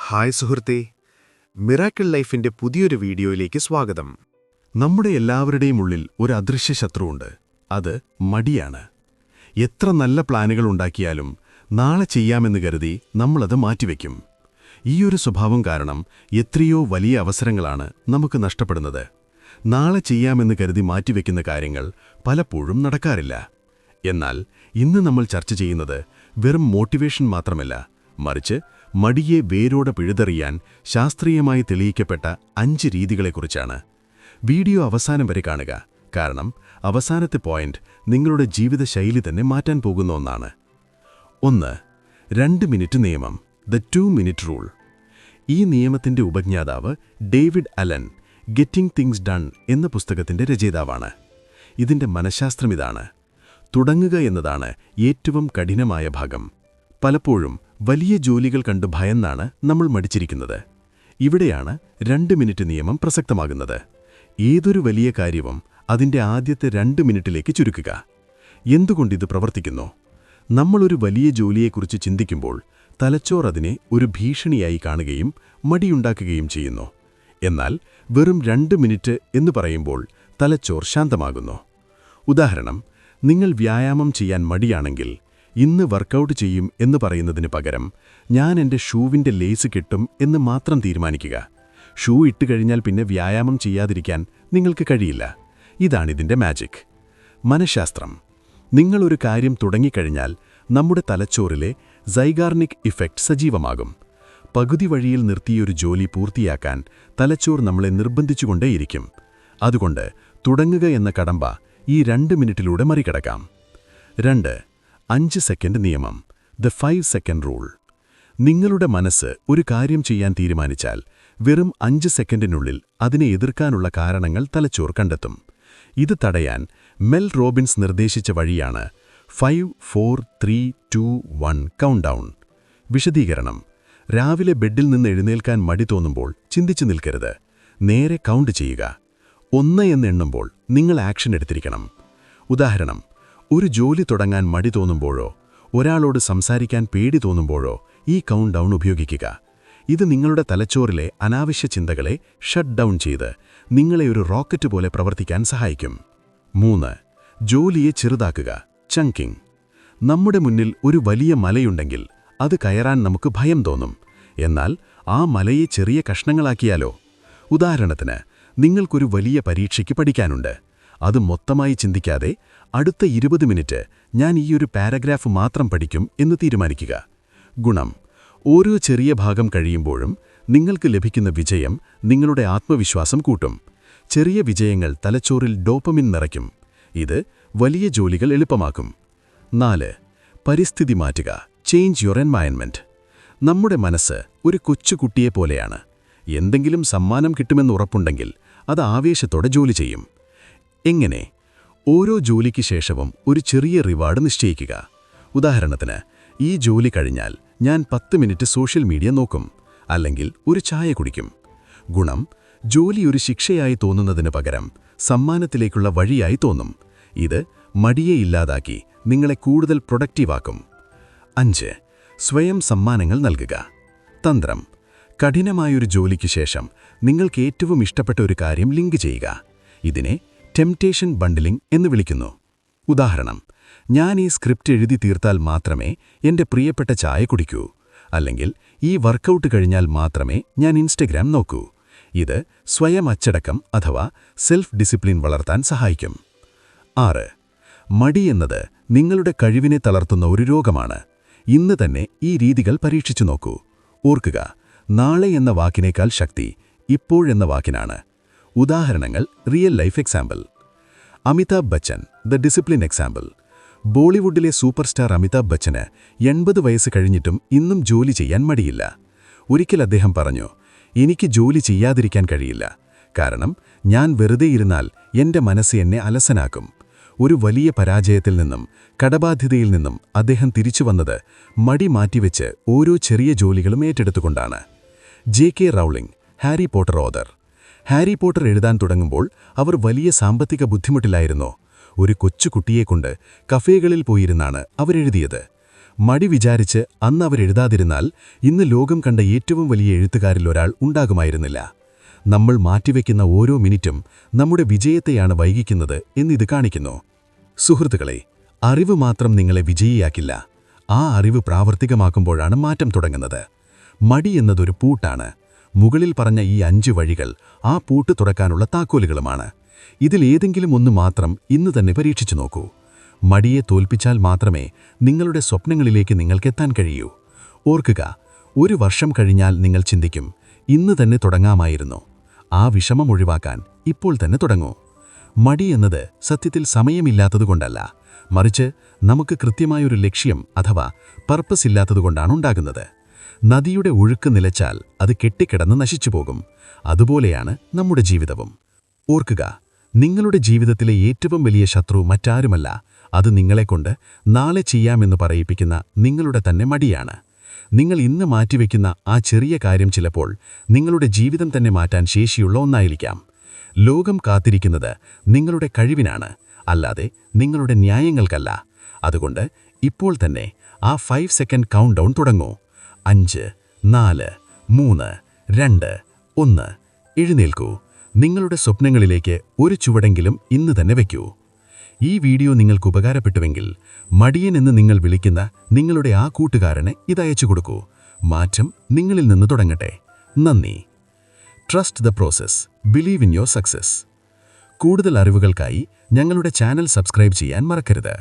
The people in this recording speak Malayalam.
ഹായ് സുഹൃത്തേ, മിറാക്കിൾ ലൈഫിന്റെ പുതിയൊരു വീഡിയോയിലേക്ക് സ്വാഗതം. നമ്മുടെ എല്ലാവരുടെയും ഉള്ളിൽ ഒരു അദൃശ്യ ശത്രുവുണ്ട്. അത് മടിയാണ്. എത്ര നല്ല പ്ലാനുകൾ ഉണ്ടാക്കിയാലും നാളെ ചെയ്യാമെന്ന് കരുതി നമ്മളത് മാറ്റിവെക്കും. ഈയൊരു സ്വഭാവം കാരണം എത്രയോ വലിയ അവസരങ്ങളാണ് നമുക്ക് നഷ്ടപ്പെടുന്നത്. നാളെ ചെയ്യാമെന്ന് കരുതി മാറ്റിവെക്കുന്ന കാര്യങ്ങൾ പലപ്പോഴും നടക്കാറില്ല. എന്നാൽ ഇന്ന് നമ്മൾ ചർച്ച ചെയ്യുന്നത് വെറും മോട്ടിവേഷൻ മാത്രമല്ല, മറിച്ച് മടിയെ വേരോടെ പിഴുതെറിയാൻ ശാസ്ത്രീയമായി തെളിയിക്കപ്പെട്ട 5 രീതികളെക്കുറിച്ചാണ്. വീഡിയോ അവസാനം വരെ കാണുക, കാരണം അവസാനത്തെ പോയിന്റ് നിങ്ങളുടെ ജീവിതശൈലി തന്നെ മാറ്റാൻ പോകുന്ന ഒന്നാണ്. 1. 2 മിനിറ്റ് നിയമം, ദ 2 മിനിറ്റ് റൂൾ. ഈ നിയമത്തിന്റെ ഉപജ്ഞാതാവ് David Allen, getting things done എന്ന പുസ്തകത്തിന്റെ രചയിതാവാണ്. ഇതിന്റെ മനഃശാസ്ത്രമിതാണ്: തുടങ്ങുക എന്നതാണ് ഏറ്റവും കഠിനമായ ഭാഗം. പലപ്പോഴും വലിയ ജോലികൾ കണ്ട് ഭയന്നാണ് നമ്മൾ മടിച്ചിരിക്കുന്നത്. ഇവിടെയാണ് 2 മിനിറ്റ് നിയമം പ്രസക്തമാകുന്നത്. ഏതൊരു വലിയ കാര്യവും അതിന്റെ ആദ്യത്തെ 2 മിനിറ്റിലേക്ക് ചുരുക്കുക. എന്തുകൊണ്ടിത് പ്രവർത്തിക്കുന്നു? നമ്മളൊരു വലിയ ജോലിയെക്കുറിച്ച് ചിന്തിക്കുമ്പോൾ തലച്ചോർ അതിനെ ഒരു ഭീഷണിയായി കാണുകയും മടിയുണ്ടാക്കുകയും ചെയ്യുന്നു. എന്നാൽ വെറും 2 മിനിറ്റ് എന്ന് പറയുമ്പോൾ തലച്ചോർ ശാന്തമാകുന്നു. ഉദാഹരണം, നിങ്ങൾ വ്യായാമം ചെയ്യാൻ മടിയാണെങ്കിൽ ഇന്ന് വർക്കൗട്ട് ചെയ്യും എന്ന് പറയുന്നതിന് പകരം ഞാൻ എൻ്റെ ഷൂവിൻ്റെ ലേസ് കെട്ടും എന്ന് മാത്രം തീരുമാനിക്കുക. ഷൂ ഇട്ടുകഴിഞ്ഞാൽ പിന്നെ വ്യായാമം ചെയ്യാതിരിക്കാൻ നിങ്ങൾക്ക് കഴിയില്ല. ഇതാണിതിൻ്റെ മാജിക്. മനഃശാസ്ത്രം. നിങ്ങളൊരു കാര്യം തുടങ്ങിക്കഴിഞ്ഞാൽ നമ്മുടെ തലച്ചോറിലെ സൈഗാർനിക് ഇഫക്റ്റ് സജീവമാകും. പകുതി വഴിയിൽ നിർത്തിയൊരു ജോലി പൂർത്തിയാക്കാൻ തലച്ചോർ നമ്മളെ നിർബന്ധിച്ചുകൊണ്ടേയിരിക്കും. അതുകൊണ്ട് തുടങ്ങുക എന്ന കടമ്പ ഈ 2 മിനിറ്റിലൂടെ മറികടക്കാം. 2. 5 സെക്കൻഡ് നിയമം, ദ 5 സെക്കൻഡ് റൂൾ. നിങ്ങളുടെ മനസ്സ് ഒരു കാര്യം ചെയ്യാൻ തീരുമാനിച്ചാൽ വെറും 5 സെക്കൻഡിനുള്ളിൽ അതിനെ എതിർക്കാനുള്ള കാരണങ്ങൾ തലച്ചോർ കണ്ടെത്തും. ഇത് തടയാൻ മെൽ റോബിൻസ് നിർദ്ദേശിച്ച വഴിയാണ് 5, 4, 3, 2, 1 കൗണ്ട് ഡൗൺ. വിശദീകരണം: രാവിലെ ബെഡിൽ നിന്ന് എഴുന്നേൽക്കാൻ മടി തോന്നുമ്പോൾ ചിന്തിച്ചു നിൽക്കരുത്. നേരെ കൗണ്ട് ചെയ്യുക. 1 എന്നെണ്ണുമ്പോൾ നിങ്ങൾ ആക്ഷൻ എടുത്തിരിക്കണം. ഉദാഹരണം, ഒരു ജോലി തുടങ്ങാൻ മടി തോന്നുമ്പോഴോ ഒരാളോട് സംസാരിക്കാൻ പേടി തോന്നുമ്പോഴോ ഈ കൗണ്ട് ഡൗൺ ഉപയോഗിക്കുക. ഇത് നിങ്ങളുടെ തലച്ചോറിലെ അനാവശ്യ ചിന്തകളെ ഷട്ട് ഡൗൺ ചെയ്ത് നിങ്ങളെ ഒരു റോക്കറ്റ് പോലെ പ്രവർത്തിക്കാൻ സഹായിക്കും. 3. ജോലിയെ ചെറുതാക്കുക, ചങ്കിങ്. നമ്മുടെ മുന്നിൽ ഒരു വലിയ മലയുണ്ടെങ്കിൽ അത് കയറാൻ നമുക്ക് ഭയം തോന്നും. എന്നാൽ ആ മലയെ ചെറിയ കഷ്ണങ്ങളാക്കിയാലോ? ഉദാഹരണത്തിന്, നിങ്ങൾക്കൊരു വലിയ പരീക്ഷയ്ക്ക് പഠിക്കാനുണ്ട്. അത് മൊത്തമായി ചിന്തിക്കാതെ അടുത്ത 20 മിനിറ്റ് ഞാൻ ഈയൊരു പാരഗ്രാഫ് മാത്രം പഠിക്കും എന്ന് തീരുമാനിക്കുക. ഗുണം: ഓരോ ചെറിയ ഭാഗം കഴിയുമ്പോഴും നിങ്ങൾക്ക് ലഭിക്കുന്ന വിജയം നിങ്ങളുടെ ആത്മവിശ്വാസം കൂട്ടും. ചെറിയ വിജയങ്ങൾ തലച്ചോറിൽ ഡോപ്പമിൻ നിറയ്ക്കും. ഇത് വലിയ ജോലികൾ എളുപ്പമാക്കും. 4. പരിസ്ഥിതി മാറ്റുക, ചേഞ്ച് യുവർ എൻവയൺമെന്റ്. നമ്മുടെ മനസ്സ് ഒരു കൊച്ചുകുട്ടിയെപ്പോലെയാണ്. എന്തെങ്കിലും സമ്മാനം കിട്ടുമെന്ന് ഉറപ്പുണ്ടെങ്കിൽ അത് ആവേശത്തോടെ ജോലി ചെയ്യും. എങ്ങനെ? ഓരോ ജോലിക്ക് ശേഷവും ഒരു ചെറിയ റിവാർഡ് നിശ്ചയിക്കുക. ഉദാഹരണത്തിന്, ഈ ജോലി കഴിഞ്ഞാൽ ഞാൻ 10 മിനിറ്റ് സോഷ്യൽ മീഡിയ നോക്കും, അല്ലെങ്കിൽ ഒരു ചായ കുടിക്കും. ഗുണം: ജോലി ഒരു ശിക്ഷയായി തോന്നുന്നതിന് പകരം സമ്മാനത്തിലേക്കുള്ള വഴിയായി തോന്നും. ഇത് മടിയെ ഇല്ലാതാക്കി നിങ്ങളെ കൂടുതൽ പ്രൊഡക്റ്റീവാക്കും. 5. സ്വയം സമ്മാനങ്ങൾ നൽകുക. തന്ത്രം: കഠിനമായൊരു ജോലിക്ക് ശേഷം നിങ്ങൾക്ക് ഏറ്റവും ഇഷ്ടപ്പെട്ട ഒരു കാര്യം ലിങ്ക് ചെയ്യുക. ഇതിനെ ടെംപ്റ്റേഷൻ ബണ്ടിലിംഗ് എന്ന് വിളിക്കുന്നു. ഉദാഹരണം, ഞാൻ ഈ സ്ക്രിപ്റ്റ് എഴുതി തീർത്താൽ മാത്രമേ എൻ്റെ പ്രിയപ്പെട്ട ചായ കുടിക്കൂ, അല്ലെങ്കിൽ ഈ വർക്കൗട്ട് കഴിഞ്ഞാൽ മാത്രമേ ഞാൻ ഇൻസ്റ്റഗ്രാം നോക്കൂ. ഇത് സ്വയം അച്ചടക്കം അഥവാ സെൽഫ് ഡിസിപ്ലിൻ വളർത്താൻ സഹായിക്കും. 6. മടി എന്നത് നിങ്ങളുടെ കഴിവിനെ തളർത്തുന്ന ഒരു രോഗമാണ്. ഇന്ന് തന്നെ ഈ രീതികൾ പരീക്ഷിച്ചു നോക്കൂ. ഓർക്കുക, നാളെ എന്ന വാക്കിനേക്കാൾ ശക്തി ഇപ്പോഴെന്ന വാക്കിനാണ്. ഉദാഹരണങ്ങൾ: real life example. Amitabh Bachchan, the discipline example. ബോളിവുഡിലെ സൂപ്പർ സ്റ്റാർ അമിതാഭ് ബച്ചന് 80 വയസ്സ് കഴിഞ്ഞിട്ടും ഇന്നും ജോലി ചെയ്യാൻ മടിയില്ല. ഒരിക്കൽ അദ്ദേഹം പറഞ്ഞു, എനിക്ക് ജോലി ചെയ്യാതിരിക്കാൻ കഴിയില്ല, കാരണം ഞാൻ വെറുതെ ഇരുന്നാൽ എൻ്റെ മനസ്സ് എന്നെ അലസനാക്കും. ഒരു വലിയ പരാജയത്തിൽ നിന്നും കടബാധ്യതയിൽ നിന്നും അദ്ദേഹം തിരിച്ചു വന്നത് മടി മാറ്റിവെച്ച് ഓരോ ചെറിയ ജോലികളും ഏറ്റെടുത്തുകൊണ്ടാണ്. J K. Rowling, Harry Potter author. Harry Potter എഴുതാൻ തുടങ്ങുമ്പോൾ അവർ വലിയ സാമ്പത്തിക ബുദ്ധിമുട്ടിലായിരുന്നു. ഒരു കൊച്ചുകുട്ടിയെക്കൊണ്ട് കഫേകളിൽ പോയിരുന്നാണ് അവരെഴുതിയത്. മടി വിചാരിച്ച് അന്ന് അവരെഴുതാതിരുന്നാൽ ഇന്ന് ലോകം കണ്ട ഏറ്റവും വലിയ എഴുത്തുകാരിൽ ഒരാൾ ഉണ്ടാകുമായിരുന്നില്ല. നമ്മൾ മാറ്റിവെക്കുന്ന ഓരോ മിനിറ്റും നമ്മുടെ വിജയത്തെയാണ് വൈകിക്കുന്നത് എന്നിത് കാണിക്കുന്നു. സുഹൃത്തുക്കളെ, അറിവ് മാത്രം നിങ്ങളെ വിജയിയാക്കില്ല. ആ അറിവ് പ്രാവർത്തികമാക്കുമ്പോഴാണ് മാറ്റം തുടങ്ങുന്നത്. മടി എന്നതൊരു പൂട്ടാണ്. മുകളിൽ പറഞ്ഞ ഈ 5 വഴികൾ ആ പൂട്ട് തുറക്കാനുള്ള താക്കോലുകളുമാണ്. ഇതിലേതെങ്കിലും ഒന്ന് മാത്രം ഇന്ന് തന്നെ പരീക്ഷിച്ചു നോക്കൂ. മടിയെ തോൽപ്പിച്ചാൽ മാത്രമേ നിങ്ങളുടെ സ്വപ്നങ്ങളിലേക്ക് നിങ്ങൾക്കെത്താൻ കഴിയൂ. ഓർക്കുക, 1 വർഷം കഴിഞ്ഞാൽ നിങ്ങൾ ചിന്തിക്കും, ഇന്ന് തന്നെ തുടങ്ങാമായിരുന്നു. ആ വിഷമം ഒഴിവാക്കാൻ ഇപ്പോൾ തന്നെ തുടങ്ങൂ. മടി എന്നത് സത്യത്തിൽ സമയമില്ലാത്തതുകൊണ്ടല്ല, മറിച്ച് നമുക്ക് കൃത്യമായൊരു ലക്ഷ്യം അഥവാ പർപ്പസ് ഇല്ലാത്തതുകൊണ്ടാണ് ഉണ്ടാകുന്നത്. നദിയുടെ ഒഴുക്ക് നിലച്ചാൽ അത് കെട്ടിക്കിടന്ന് നശിച്ചുപോകും. അതുപോലെയാണ് നമ്മുടെ ജീവിതവും. ഓർക്കുക, നിങ്ങളുടെ ജീവിതത്തിലെ ഏറ്റവും വലിയ ശത്രു മറ്റാരുമല്ല, അത് നിങ്ങളെക്കൊണ്ട് നാളെ ചെയ്യാമെന്ന് പറയിപ്പിക്കുന്ന നിങ്ങളുടെ തന്നെ മടിയാണ്. നിങ്ങൾ ഇന്ന് മാറ്റിവെക്കുന്ന ആ ചെറിയ കാര്യം ചിലപ്പോൾ നിങ്ങളുടെ ജീവിതം തന്നെ മാറ്റാൻ ശേഷിയുള്ള ഒന്നായിരിക്കാം. ലോകം കാത്തിരിക്കുന്നത് നിങ്ങളുടെ കഴിവിനാണ്, അല്ലാതെ നിങ്ങളുടെ ന്യായങ്ങൾക്കല്ല. അതുകൊണ്ട് ഇപ്പോൾ തന്നെ ആ 5 സെക്കൻഡ് കൗണ്ട് ഡൗൺ തുടങ്ങൂ. 5, 4, 3, 2, 1. എഴുന്നേൽക്കൂ. നിങ്ങളുടെ സ്വപ്നങ്ങളിലേക്ക് ഒരു ചുവടെങ്കിലും ഇന്ന് തന്നെ വയ്ക്കൂ. ഈ വീഡിയോ നിങ്ങൾക്ക് ഉപകാരപ്പെട്ടുവെങ്കിൽ മടിയൻ എന്ന് നിങ്ങൾ വിളിക്കുന്ന നിങ്ങളുടെ ആ കൂട്ടുകാരന് ഇതയച്ചു കൊടുക്കൂ. മാറ്റം നിങ്ങളിൽ നിന്ന് തുടങ്ങട്ടെ. നന്ദി. Trust the process, believe in your success. കൂടുതൽ അറിവുകൾക്കായി ഞങ്ങളുടെ ചാനൽ സബ്സ്ക്രൈബ് ചെയ്യാൻ മറക്കരുത്.